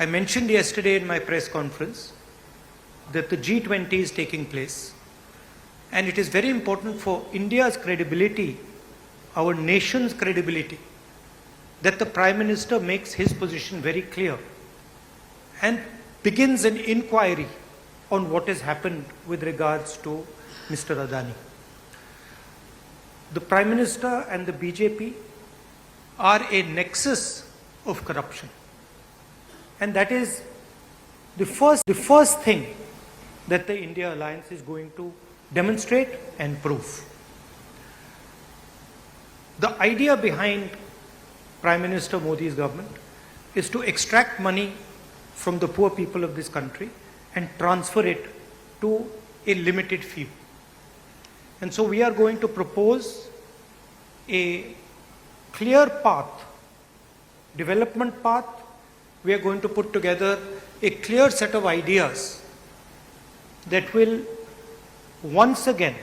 I mentioned yesterday in my press conference that the G20 is taking place, and it is very important for India's credibility, our nation's credibility, that the Prime Minister makes his position very clear and begins an inquiry on what has happened with regards to Mr. Adani. The Prime Minister and the BJP are a nexus of corruption. And that is the first thing that the India Alliance is going to demonstrate and prove. The idea behind Prime Minister Modi's government is to extract money from the poor people of this country and transfer it to a limited few. And so we are going to propose a clear path, development path. We are going to put together a clear set of ideas that will once again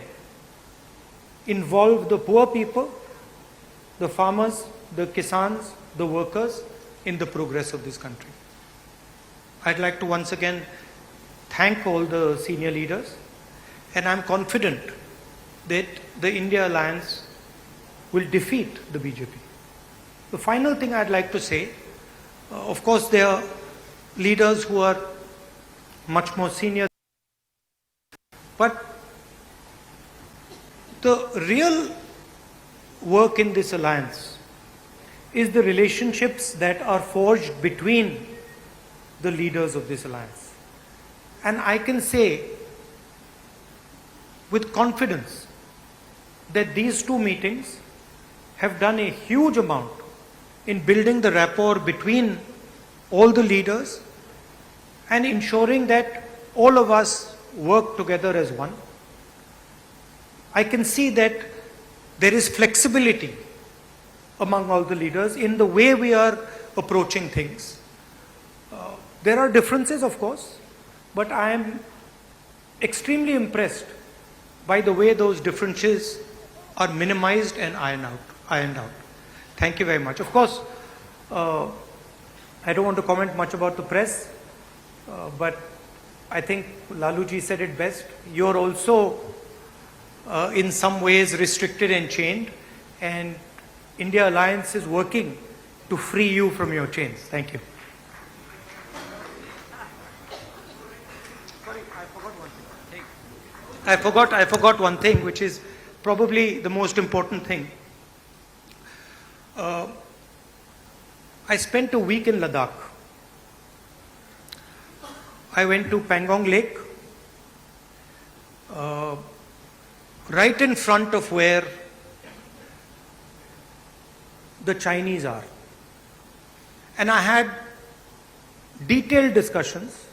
involve the poor people, the farmers, the kisans, the workers in the progress of this country. I'd like to once again thank all the senior leaders, and I'm confident that the India Alliance will defeat the BJP. The final thing I'd like to say, of course there are leaders who are much more senior, but the real work in this alliance is the relationships that are forged between the leaders of this alliance. And I can say with confidence that these two meetings have done a huge amount in building the rapport between all the leaders and ensuring that all of us work together as one. I can see that there is flexibility among all the leaders in the way we are approaching things. There are differences, of course, but I am extremely impressed by the way those differences are minimized and ironed out. Thank you very much. Of course, I don't want to comment much about the press, but I think Laluji said it best. You're also in some ways restricted and chained, and India Alliance is working to free you from your chains. Thank you. Sorry, I forgot one thing. I forgot one thing, which is probably the most important thing. I spent a week in Ladakh. I went to Pangong Lake, right in front of where the Chinese are. And I had detailed discussions,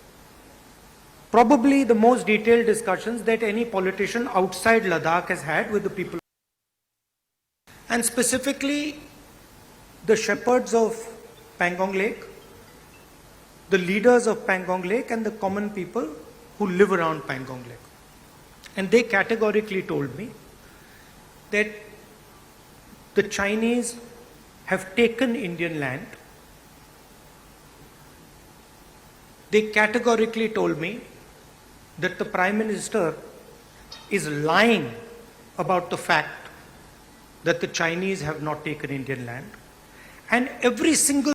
probably the most detailed discussions that any politician outside Ladakh has had with the people. And specifically, the shepherds of Pangong Lake, the leaders of Pangong Lake, and the common people who live around Pangong Lake. And they categorically told me that the Chinese have taken Indian land. They categorically told me that the Prime Minister is lying about the fact that the Chinese have not taken Indian land. And every single